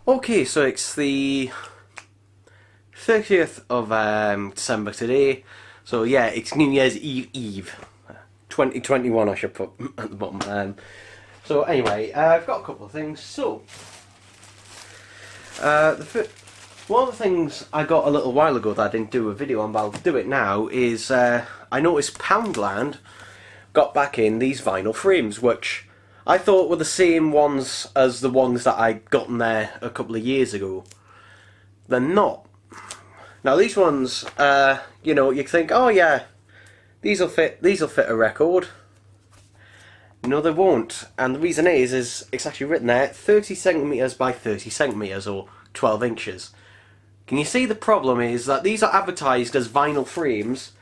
Okay, so it's the 30th of December today. So yeah, it's New Year's Eve. 2021 I should put at the bottom. So anyway, I've got a couple of things. So, one of the things I got a little while ago that I didn't do a video on, but I'll do it now, is I noticed Poundland got back in these vinyl frames, which I thought were the same ones as the ones that I'd gotten there a couple of years ago. They're not. Now these ones, you know, you think, oh yeah, these'll fit a record. No, they won't, and the reason is it's actually written there 30 centimeters by 30 centimeters, or 12 inches. Can you see the problem is that these are advertised as vinyl frames?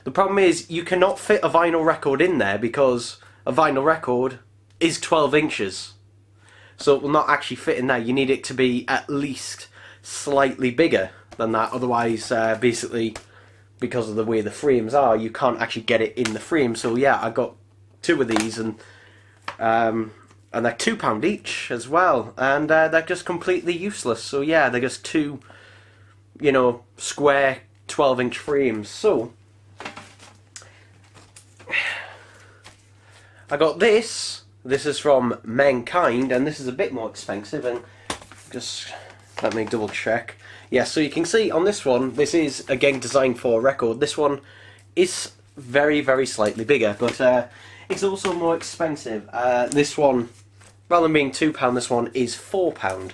The problem is you cannot fit a vinyl record in there because a vinyl record is 12 inches. So it will not actually fit in there. You need it to be at least slightly bigger than that. Otherwise, basically, because of the way the frames are, you can't actually get it in the frame. So yeah, I got two of these, and they're £2 each as well. And they're just completely useless. So yeah, they're just two, you know, square 12-inch frames. So I got this. This is from Mankind, and this is a bit more expensive, and just let me double check. Yeah, so you can see on this one, this is again designed for a record. This one is very, very slightly bigger, but it's also more expensive. This one, rather than being £2, this one is £4.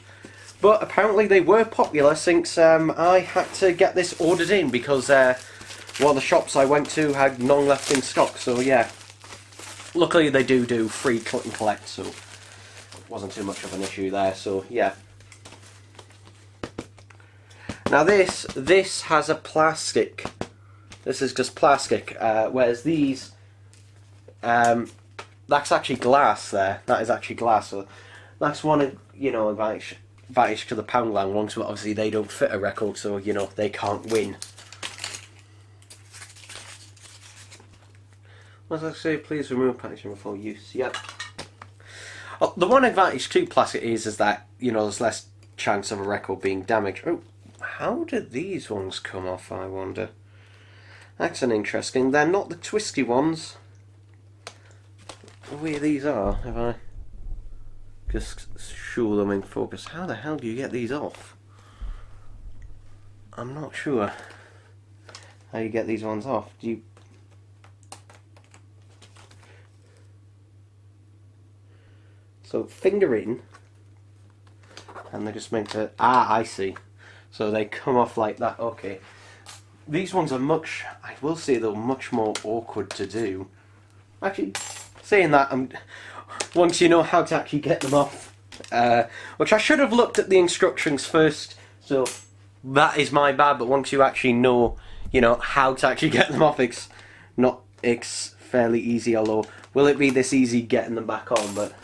But apparently they were popular since I had to get this ordered in because one of the shops I went to had none left in stock, so yeah. Luckily they do free click and collect, so it wasn't too much of an issue there, so yeah. Now this has a plastic. This is just plastic, whereas these, that's actually glass there. That is actually glass, so that's one, you know, advantage to the Poundland ones, but obviously they don't fit a record, so, you know, they can't win. As I say, please remove packaging before use. Yep. Oh, the one advantage to plastic is that, you know, there's less chance of a record being damaged. Oh, how did these ones come off, I wonder? That's an interesting. They're not the twisty ones. The way these are, if I just show them in focus. How the hell do you get these off? I'm not sure how you get these ones off. Do you... So finger in, and they're just meant to... Ah, I see. So they come off like that. Okay. These ones are much... I will say they're much more awkward to do. Actually, saying that, once you know how to actually get them off, which I should have looked at the instructions first, so that is my bad, but once you actually know, you know, how to actually get them off, it's fairly easy, although, will it be this easy getting them back on, but...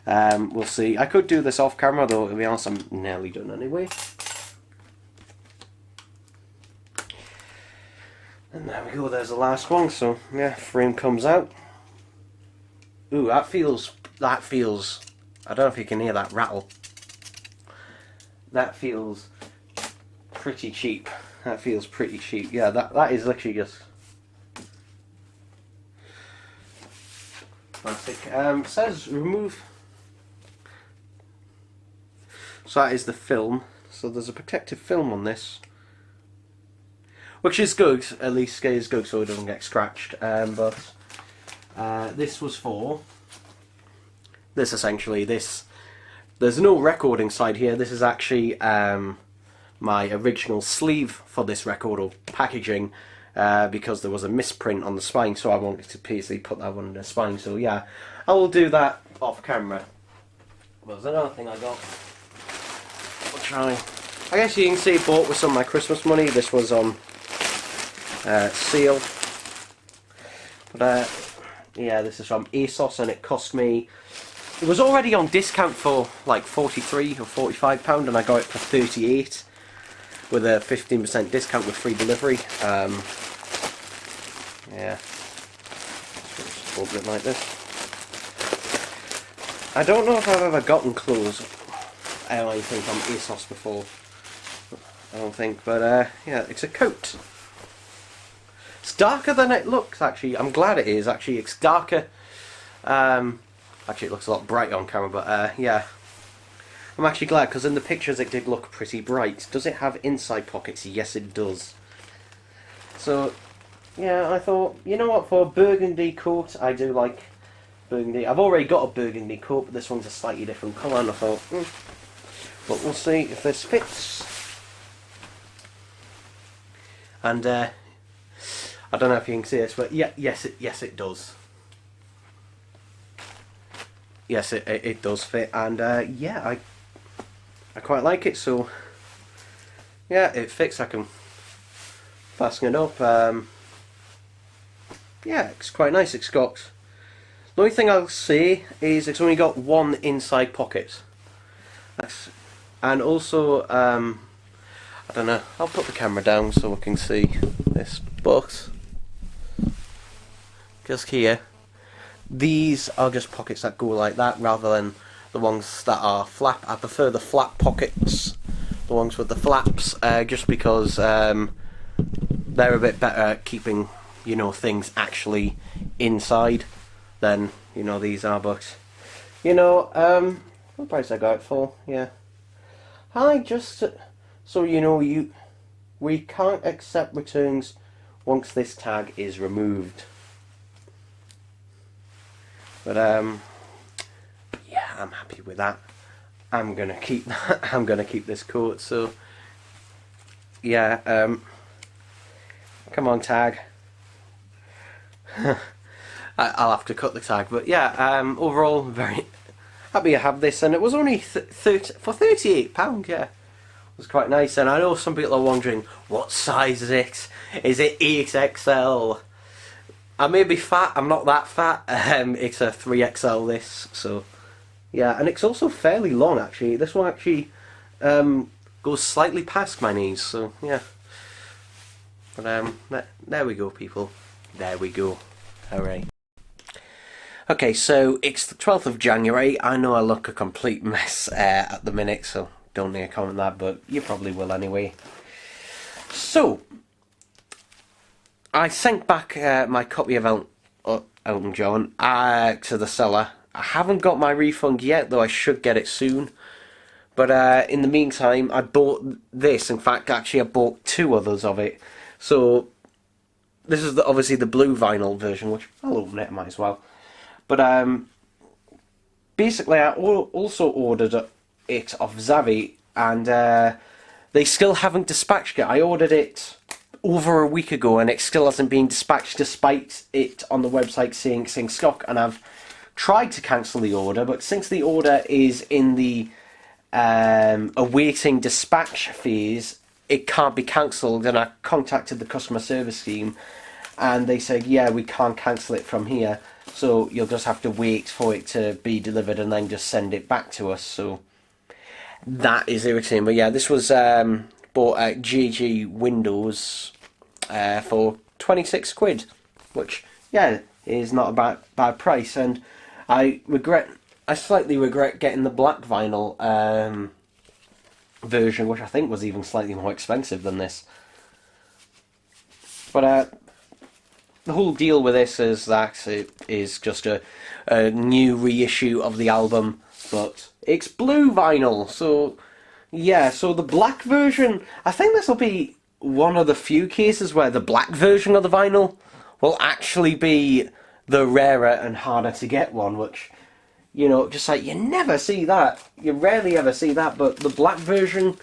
we'll see. I could do this off camera, though, to be honest, I'm nearly done anyway. And there we go, there's the last one, so, yeah, frame comes out. Ooh, that feels, I don't know if you can hear that rattle. That feels pretty cheap. That feels pretty cheap. Yeah, that is literally just plastic. It says remove. So that is the film. So there's a protective film on this, which is good. At least it is good, so it doesn't get scratched. But this was for this essentially. There's no record inside here. This is actually my original sleeve for this record, or packaging, because there was a misprint on the spine, so I wanted to basically put that one in the spine. So yeah, I will do that off camera. Well, there's another thing I got. I guess you can see I bought with some of my Christmas money. This was on sale. But yeah, this is from ASOS, and it cost me... It was already on discount for like £43 or £45, and I got it for £38 with a 15% discount with free delivery. Yeah, just open it like this. I don't know if I've ever gotten clothes anything from ASOS before. I don't think, but yeah, it's a coat. It's darker than it looks, actually. I'm glad it is, actually. It's darker. Actually, it looks a lot brighter on camera, but yeah. I'm actually glad, because in the pictures it did look pretty bright. Does it have inside pockets? Yes, it does. So, yeah, I thought, you know what, for a burgundy coat, I do like burgundy. I've already got a burgundy coat, but this one's a slightly different colour, and I thought, but we'll see if this fits. And, I don't know if you can see this, but yeah, yes it does. Yes, it does fit, and yeah, I quite like it. So yeah, it fits. I can fasten it up. Yeah, it's quite nice. It's got. The only thing I'll say is it's only got one inside pocket. And also, I don't know. I'll put the camera down so we can see this, but just here, these are just pockets that go like that rather than the ones that are flap. I prefer the flap pockets, the ones with the flaps, just because they're a bit better at keeping, you know, things actually inside than, you know, these are. But, you know, what price I got it for? Yeah, I just, so you know, we can't accept returns once this tag is removed. But yeah, I'm happy with that. I'm gonna keep that. I'm gonna keep this coat. So yeah, come on, tag. I'll have to cut the tag, but yeah, overall very happy to have this, and it was only for £38. Yeah, it was quite nice. And I know some people are wondering, what size is it? Is it 8XL? I may be fat, I'm not that fat. It's a 3XL this, so yeah, and it's also fairly long actually. This one actually goes slightly past my knees, so yeah. But there we go, people. There we go. Hooray. Okay, so it's the 12th of January. I know I look a complete mess at the minute, so don't need to comment on that, but you probably will anyway. So I sent back my copy of Elton John to the seller. I haven't got my refund yet, though I should get it soon. But in the meantime, I bought this. In fact, actually, I bought two others of it. So this is obviously the blue vinyl version, which I'll open it, I might as well. But basically, I also ordered it off Zavvi, and they still haven't dispatched it. I ordered it over a week ago, and it still hasn't been dispatched, despite it on the website saying it's in stock. And I've tried to cancel the order, but since the order is in the awaiting dispatch phase, it can't be cancelled. And I contacted the customer service team, and they said, yeah, we can't cancel it from here, so you'll just have to wait for it to be delivered and then just send it back to us. So that is irritating. But yeah, this was bought at GG Windows for 26 quid, which, yeah, is not a bad price. And I slightly regret getting the black vinyl version, which I think was even slightly more expensive than this. But the whole deal with this is that it is just a new reissue of the album, but it's blue vinyl. So yeah, so the black version, I think this will be one of the few cases where the black version of the vinyl will actually be the rarer and harder to get one, which, you know, just like, you never see that. You rarely ever see that, but the black version,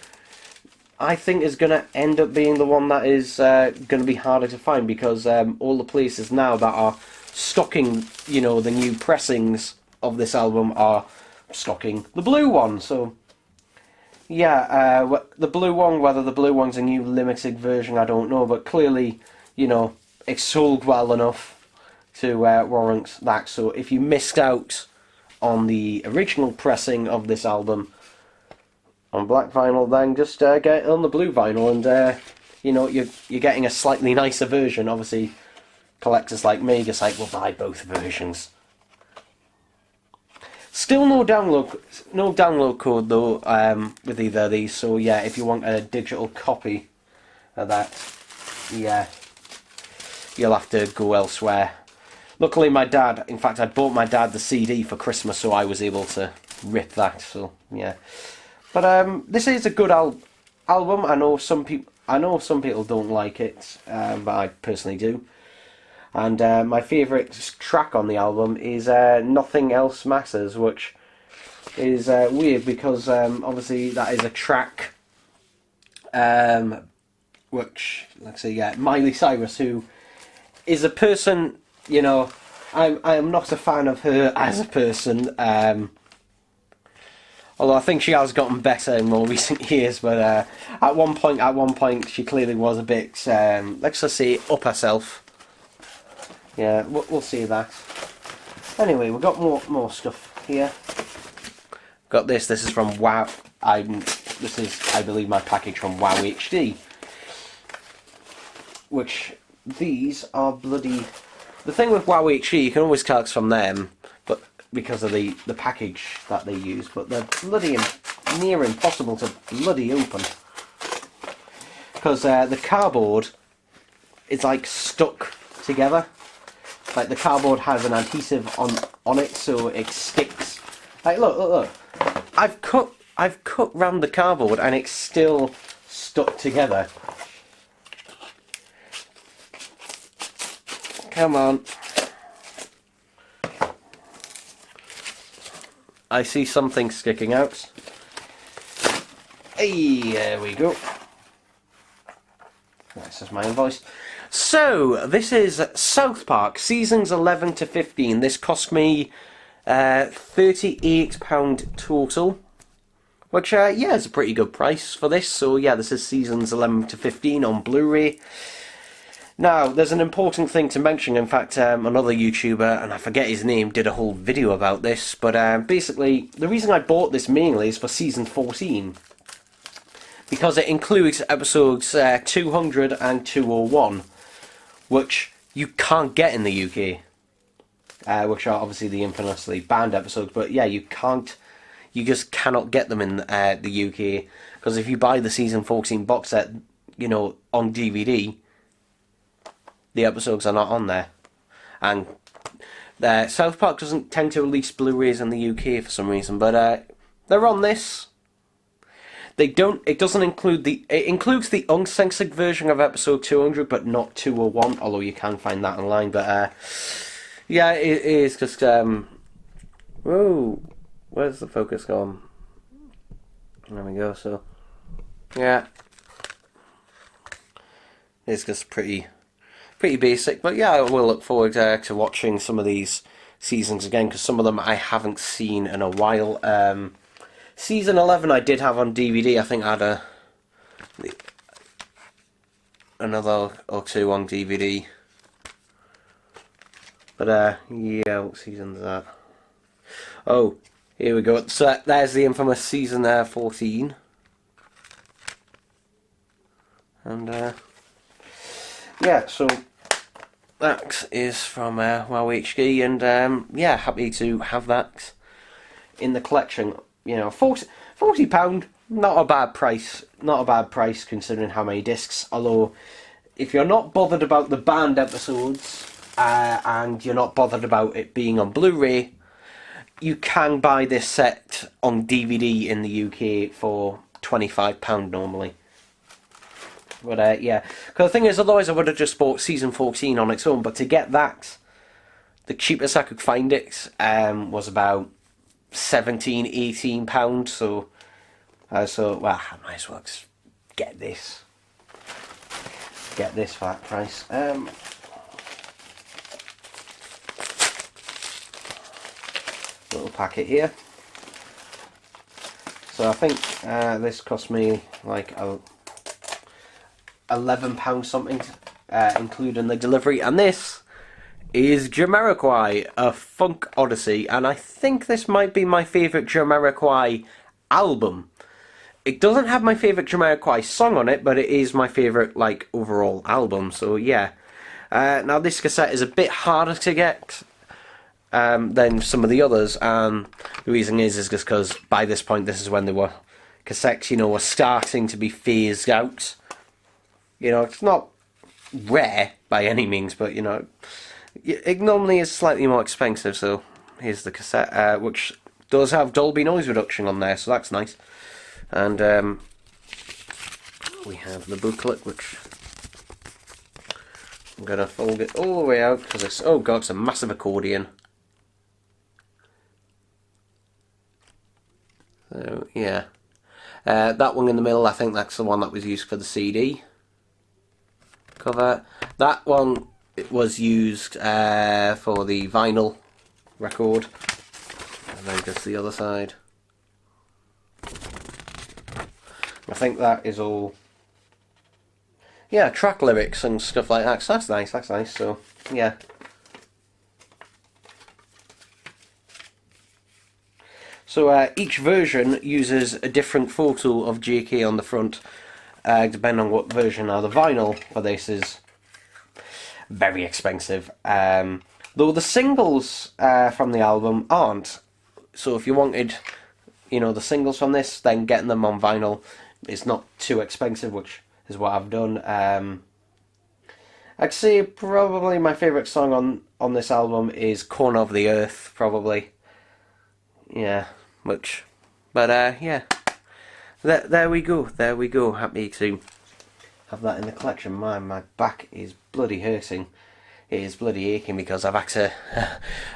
I think, is going to end up being the one that is going to be harder to find, because all the places now that are stocking, you know, the new pressings of this album are stocking the blue one. So yeah, the blue one, whether the blue one's a new limited version, I don't know, but clearly, you know, it's sold well enough to warrant that. So if you missed out on the original pressing of this album on black vinyl, then just get it on the blue vinyl, and you know, you're getting a slightly nicer version. Obviously, collectors like me just like, we'll buy both versions. Still no download code though with either of these. So yeah, if you want a digital copy of that, yeah, you'll have to go elsewhere. Luckily, my dad. In fact, I bought my dad the CD for Christmas, so I was able to rip that. So yeah, but this is a good album. I know some people don't like it, but I personally do. And my favourite track on the album is Nothing Else Matters, which is weird because obviously that is a track which, let's see, yeah, Miley Cyrus, who is a person, you know, I am not a fan of her as a person, although I think she has gotten better in more recent years, but at one point she clearly was a bit, let's just say, up herself. Yeah, we'll see that. Anyway, we've got more stuff here. Got this. This is from Wow. This is, I believe, my package from Wow HD. Which these are bloody. The thing with Wow HD, you can always tell it's from them, but because of the package that they use, but they're bloody near impossible to bloody open. Because the cardboard is like stuck together. Like the cardboard has an adhesive on it, so it sticks. Like look. I've cut round the cardboard and it's still stuck together. Come on. I see something sticking out. Hey, there we go. This is my invoice. So, this is South Park, Seasons 11 to 15. This cost me £38 total. Which, yeah, is a pretty good price for this. So, yeah, this is Seasons 11 to 15 on Blu-ray. Now, there's an important thing to mention. In fact, another YouTuber, and I forget his name, did a whole video about this. But basically, the reason I bought this mainly is for Season 14. Because it includes episodes 200 and 201. Which you can't get in the UK, which are obviously the infamously banned episodes. But yeah, you just cannot get them in the UK, because if you buy the season 14 box set, you know, on DVD, the episodes are not on there. And South Park doesn't tend to release Blu-rays in the UK for some reason, but they're on this. It doesn't include it includes the uncensored version of episode 200, but not 201, although you can find that online. But yeah, it is just whoa, where's the focus gone? There we go. So yeah, it's just pretty basic. But yeah, I will look forward to watching some of these seasons again, because some of them I haven't seen in a while. Season 11 I did have on DVD. I think I had another or two on DVD. But yeah, what season is that? Oh, here we go. So there's the infamous season 14. And yeah, so that is from WoW HD, and yeah, happy to have that in the collection. You know, £40, not a bad price. Not a bad price considering how many discs. Although, if you're not bothered about the banned episodes and you're not bothered about it being on Blu-ray, you can buy this set on DVD in the UK for £25 normally. But yeah, because the thing is, otherwise I would have just bought season 14 on its own. But to get that, the cheapest I could find it was about £17-18, so I thought, well, I might as well just get this for that price. Little packet here. So I think this cost me like £11 something, including the delivery, and this is Jamiroquai, a Funk Odyssey, and I think this might be my favourite Jamiroquai album. It doesn't have my favourite Jamiroquai song on it, but it is my favourite, like, overall album, so yeah. Now this cassette is a bit harder to get, than some of the others. The reason is just because by this point, this is when they were cassettes, you know, were starting to be phased out. You know, it's not rare by any means, but you know, it normally is slightly more expensive. So here's the cassette, which does have Dolby noise reduction on there, so that's nice. And we have the booklet, which I'm gonna fold it all the way out because it's, oh god, it's a massive accordion. So yeah, that one in the middle, I think that's the one that was used for the CD cover. That one, it was used for the vinyl record. And then just the other side. I think that is all, yeah, track lyrics and stuff like that. So that's nice, that's nice. So, yeah. So each version uses a different photo of JK on the front, depending on what version. Now the vinyl for this is very expensive, though the singles from the album aren't. So if you wanted, you know, the singles from this, then getting them on vinyl is not too expensive, which is what I've done. I'd say probably my favourite song on this album is Corner of the Earth, probably. Yeah, but yeah, there we go, happy to have that in the collection. My back is bloody hurting, it is bloody aching because I've had to,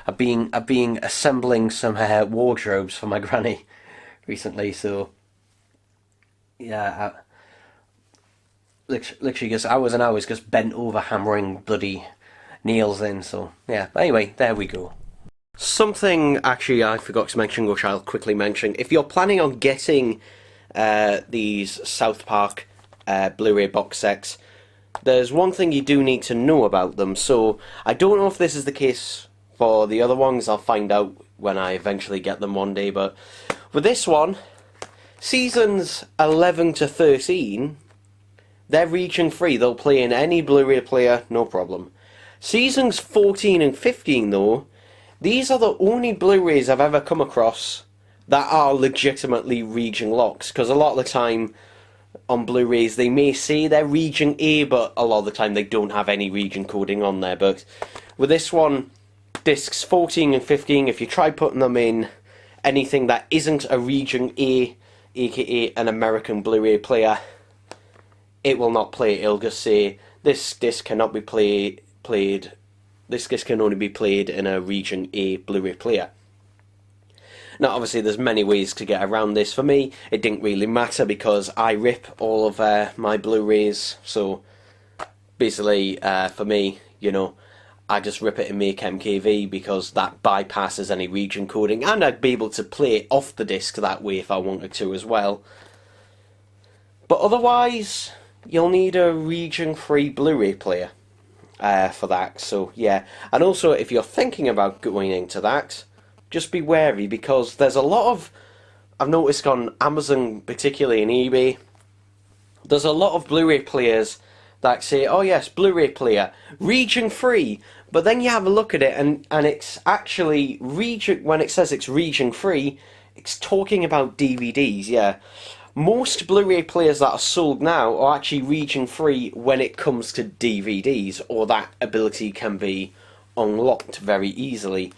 I've been assembling some wardrobes for my granny recently, so yeah, literally just hours and hours just bent over hammering bloody nails in, so yeah, but anyway, there we go. Something actually I forgot to mention, which I'll quickly mention. If you're planning on getting these South Park Blu-ray box sets, there's one thing you do need to know about them. So I don't know if this is the case for the other ones. I'll find out when I eventually get them one day. But with this one, seasons 11 to 13, they're region free. They'll play in any Blu-ray player, no problem. Seasons 14 and 15, though, these are the only Blu-rays I've ever come across that are legitimately region locks, because a lot of the time on Blu-rays they may say they're region A, but a lot of the time they don't have any region coding on there. But with this one, discs 14 and 15, if you try putting them in anything that isn't a region A, aka an American Blu-ray player, it will not play. It'll just say, this disc cannot be played. This disc can only be played in a region A Blu-ray player. Now obviously there's many ways to get around this. For me, it didn't really matter because I rip all of my Blu-rays, so basically for me, you know, I just rip it and make MKV because that bypasses any region coding, and I'd be able to play it off the disc that way if I wanted to as well. But otherwise, you'll need a region-free Blu-ray player for that, so yeah. And also, if you're thinking about going into that, just be wary, because there's a lot of, I've noticed on Amazon particularly and eBay, there's a lot of Blu-ray players that say, oh yes, Blu-ray player, region free, but then you have a look at it and it's actually region, when it says it's region free, it's talking about DVDs. Yeah, most Blu-ray players that are sold now are actually region free when it comes to DVDs, or that ability can be unlocked very easily.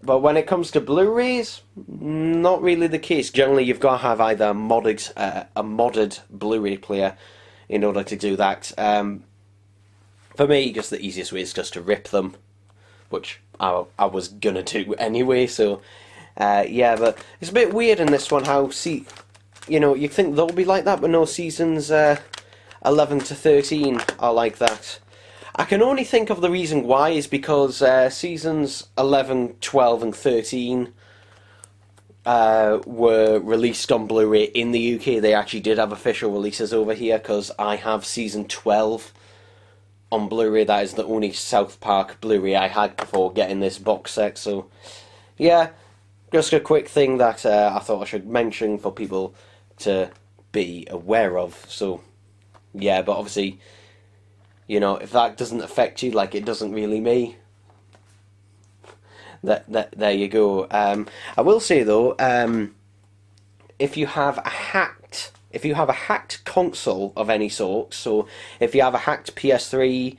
But when it comes to Blu-rays, not really the case. Generally, you've got to have either a modded Blu-ray player in order to do that. For me, just the easiest way is just to rip them, which I was gonna do anyway. So yeah, but it's a bit weird in this one how you know, you think they'll be like that, but no, seasons 11 to 13 are like that. I can only think of the reason why is because seasons 11, 12 and 13 were released on Blu-ray in the UK. They actually did have official releases over here, because I have season 12 on Blu-ray. That is the only South Park Blu-ray I had before getting this box set. So yeah, just a quick thing that I thought I should mention for people to be aware of. So yeah, but obviously, you know, if that doesn't affect you like it doesn't really me, there you go. I will say though, if you have a hacked console of any sort, so if you have a hacked PS3,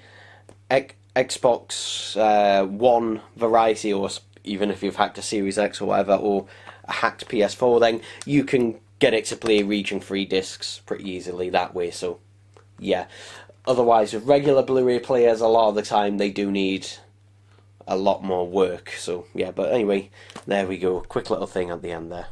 Xbox One variety, or even if you've hacked a Series X or whatever, or a hacked PS4, then you can get it to play region-free discs pretty easily that way. So yeah. Otherwise, with regular Blu-ray players, a lot of the time they do need a lot more work. So yeah, but anyway, there we go. Quick little thing at the end there.